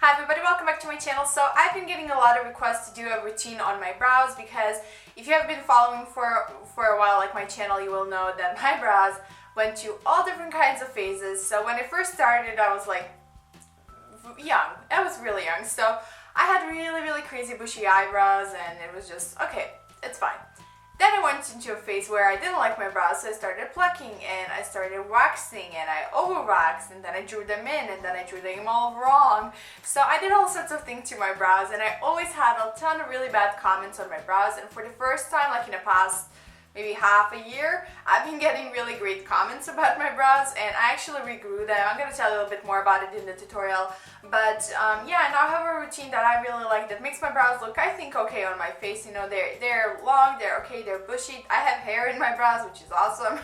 Hi everybody, welcome back to my channel. So I've been getting a lot of requests to do a routine on my brows because if you have been following for a while like my channel, you will know that my brows went through all different kinds of phases. So when I first started, I was like young. I was really young. So I had really crazy bushy eyebrows and it was just, okay, it's fine. Then I went into a phase where I didn't like my brows, so I started plucking and I started waxing and I over-waxed and then I drew them in and then I drew them all wrong. So I did all sorts of things to my brows and I always had a ton of really bad comments on my brows, and for the first time, like in the past maybe half a year, I've been getting really great comments about my brows and I actually regrew them. I'm going to tell you a little bit more about it in the tutorial, but yeah, now I have a routine that I really like that makes my brows look, I think, okay on my face. You know, they're long, they're okay, they're bushy. I have hair in my brows, which is awesome.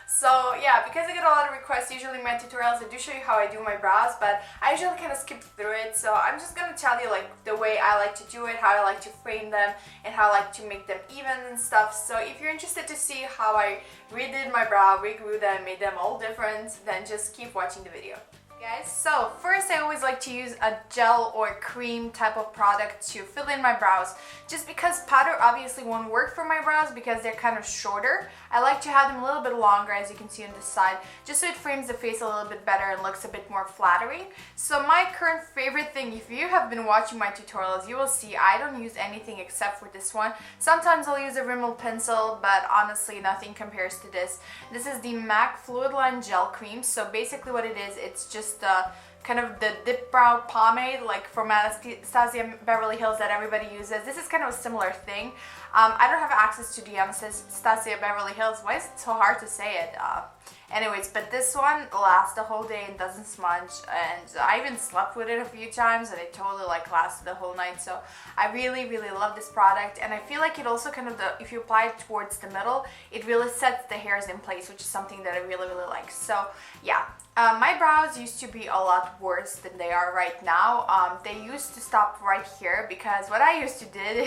So yeah, because I get a lot of requests, usually in my tutorials I do show you how I do my brows, but I usually kind of skip through it. So I'm just going to tell you like the way I like to do it, how I like to frame them, and how I like to make them even and stuff. So if you're interested to see how I redid my brow, regrew them, made them all different, then just keep watching the video. Guys, so first I always like to use a gel or cream type of product to fill in my brows, just because powder obviously won't work for my brows because they're kind of shorter. I like to have them a little bit longer, as you can see on this side, just so it frames the face a little bit better and looks a bit more flattering. So my current favorite thing, if you have been watching my tutorials, you will see I don't use anything except for this one. Sometimes I'll use a Rimmel pencil, but honestly nothing compares to this. This is the MAC Fluidline Gel Cream. So basically what it is, it's just kind of the dip brow pomade like from Anastasia Beverly Hills that everybody uses. This is kind of a similar thing. I don't have access to the Anastasia Beverly Hills. Why is it so hard to say it? Anyways, but this one lasts the whole day and doesn't smudge, and I even slept with it a few times and it totally like lasted the whole night. So I really love this product, and I feel like it also kind of, if you apply it towards the middle, it really sets the hairs in place, which is something that I really like. So yeah, my brows used to be a lot worse than they are right now. They used to stop right here because what I used to do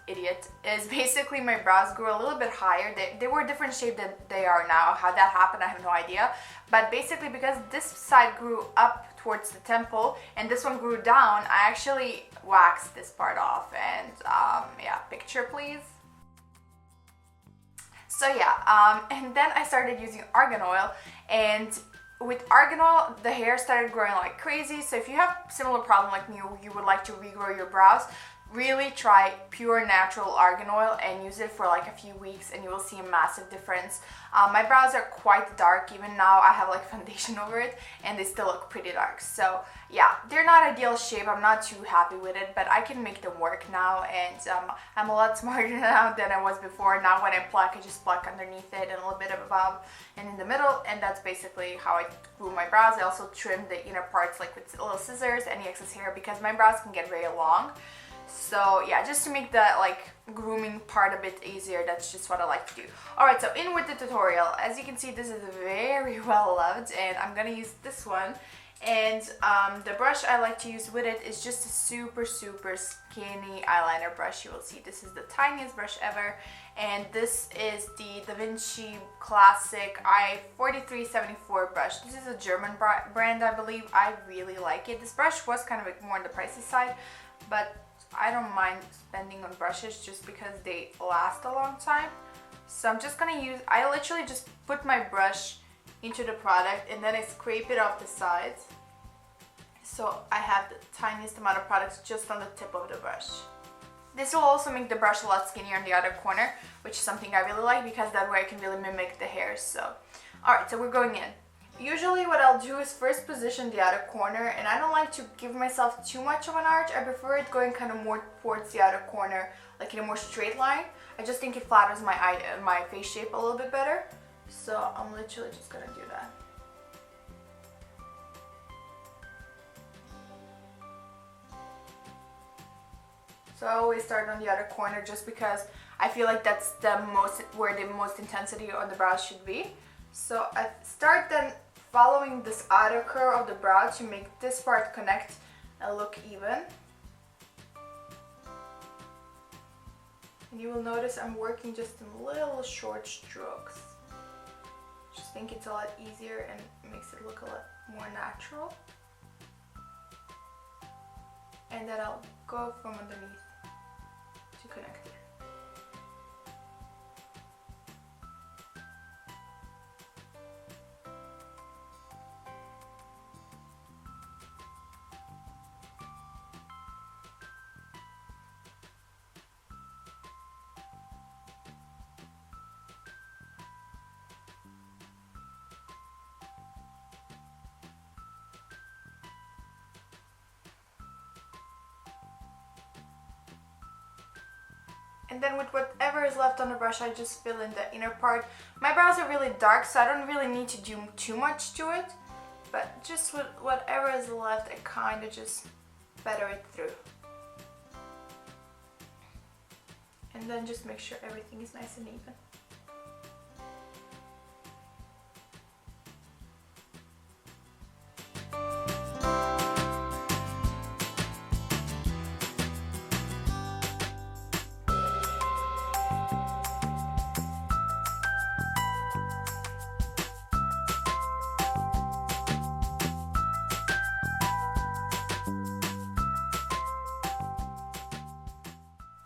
idiot, is basically my brows grew a little bit higher. They were a different shape than they are now. How that happened, I have no idea. But basically because this side grew up towards the temple and this one grew down, I actually waxed this part off. And yeah, picture please. So yeah, and then I started using argan oil, and with argan oil, the hair started growing like crazy. So if you have a similar problem like me, you would like to regrow your brows, really try pure natural argan oil and use it for like a few weeks and you will see a massive difference. My brows are quite dark. Even now I have like foundation over it and they still look pretty dark. So yeah, they're not ideal shape. I'm not too happy with it, but I can make them work now, and I'm a lot smarter now than I was before. Now when I pluck, I just pluck underneath it and a little bit above and in the middle, and that's basically how I glue my brows. I also trim the inner parts like with little scissors, any excess hair, because my brows can get very long. So yeah, just to make the like grooming part a bit easier, that's just what I like to do. Alright, so in with the tutorial. As you can see, this is very well loved and I'm gonna use this one. And the brush I like to use with it is just a super skinny eyeliner brush. You will see this is the tiniest brush ever, and this is the Da Vinci Classic i4374 brush. This is a German brand, I believe. I really like it. This brush was kind of more on the pricey side, but I don't mind spending on brushes just because they last a long time. So I'm just gonna use, I literally just put my brush into the product and then I scrape it off the sides. So I have the tiniest amount of products just on the tip of the brush. This will also make the brush a lot skinnier in the other corner, which is something I really like because that way I can really mimic the hairs. So, alright, so we're going in. Usually what I'll do is first position the outer corner, and I don't like to give myself too much of an arch. I prefer it going kind of more towards the outer corner, like in a more straight line. I just think it flatters my face shape a little bit better. So I'm literally just gonna do that. So I always start on the outer corner just because I feel like that's where the most intensity on the brows should be. So I start then following this outer curve of the brow to make this part connect and look even. And you will notice I'm working just in little short strokes. Just think it's a lot easier and makes it look a lot more natural. and then I'll go from underneath to connect it. And then with whatever is left on the brush, I just fill in the inner part. My brows are really dark, so I don't really need to do too much to it. But just with whatever is left, I kind of just feather it through. And then just make sure everything is nice and even.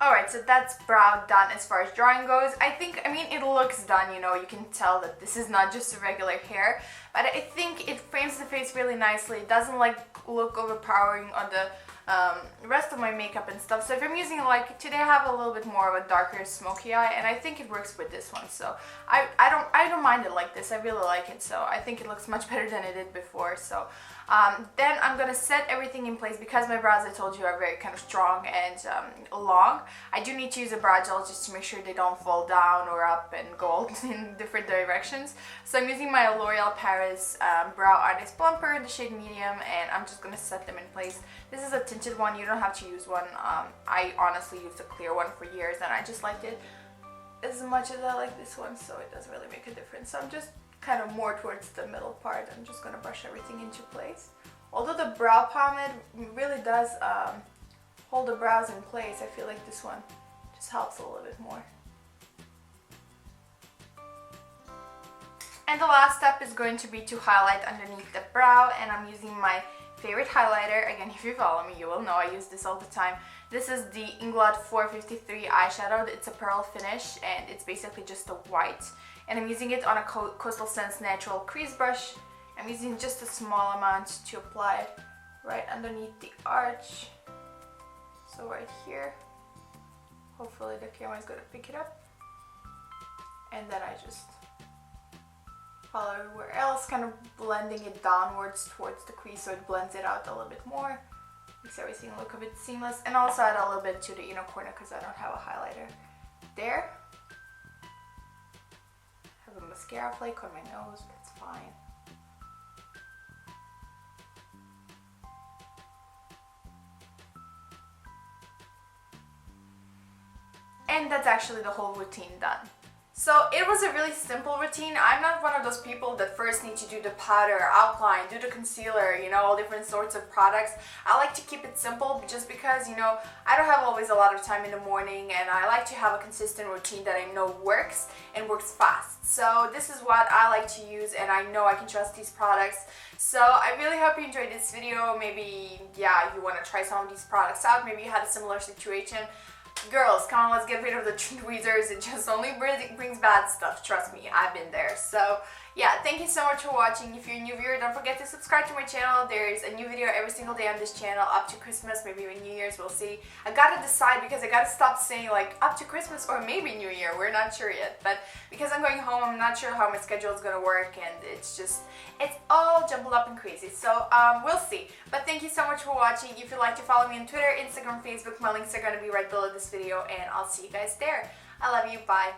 Alright, so that's brow done as far as drawing goes. I mean, it looks done, you know, you can tell that this is not just a regular hair, but I think it frames the face really nicely. It doesn't like look overpowering on the rest of my makeup and stuff. So if I'm using, like, today I have a little bit more of a darker smoky eye, and I think it works with this one. So I don't mind it like this. I really like it. So I think it looks much better than it did before. So then I'm gonna set everything in place because my brows, I told you, are very kind of strong and long. I do need to use a brow gel just to make sure they don't fall down or up and go in different directions. So I'm using my L'Oreal Paris Brow Iris Plumper in the shade medium, and I'm just gonna set them in place. This is a tinted one. You don't have to use one. I honestly used a clear one for years, and I just liked it as much as I like this one, so it doesn't really make a difference. So I'm just kind of more towards the middle part. I'm just gonna brush everything into place. Although the brow pomade really does hold the brows in place, I feel like this one just helps a little bit more. And the last step is going to be to highlight underneath the brow, and I'm using my favorite highlighter. Again, if you follow me, you will know I use this all the time. This is the Inglot 453 eyeshadow. It's a pearl finish, and it's basically just a white. And I'm using it on a Coastal Scents natural crease brush. I'm using just a small amount to apply it right underneath the arch. So right here. Hopefully the camera is going to pick it up. And then I just follow everywhere else, kind of blending it downwards towards the crease so it blends it out a little bit more. Makes everything look a bit seamless. And also add a little bit to the inner corner because I don't have a highlighter there. A mascara flake on my nose, but it's fine. And that's actually the whole routine done. So it was a really simple routine. I'm not one of those people that first need to do the powder, outline, do the concealer, you know, all different sorts of products. I like to keep it simple just because, you know, I don't have always a lot of time in the morning, and I like to have a consistent routine that I know works and works fast. So this is what I like to use, and I know I can trust these products. So I really hope you enjoyed this video. Maybe, yeah, you want to try some of these products out. Maybe you had a similar situation. Girls, come on, let's get rid of the tweezers. It just only brings bad stuff. Trust me, I've been there. So yeah, thank you so much for watching. If you're a new viewer, don't forget to subscribe to my channel. There's a new video every single day on this channel up to Christmas, maybe even New Year's, we'll see. I gotta decide because I gotta stop saying like up to Christmas or maybe New Year. We're not sure yet, but because I'm going home, I'm not sure how my schedule is gonna work, and it's all jumbled up and crazy. So we'll see. But thank you so much for watching. If you'd like to follow me on Twitter, Instagram, Facebook, my links are gonna be right below this video, and I'll see you guys there. I love you. Bye.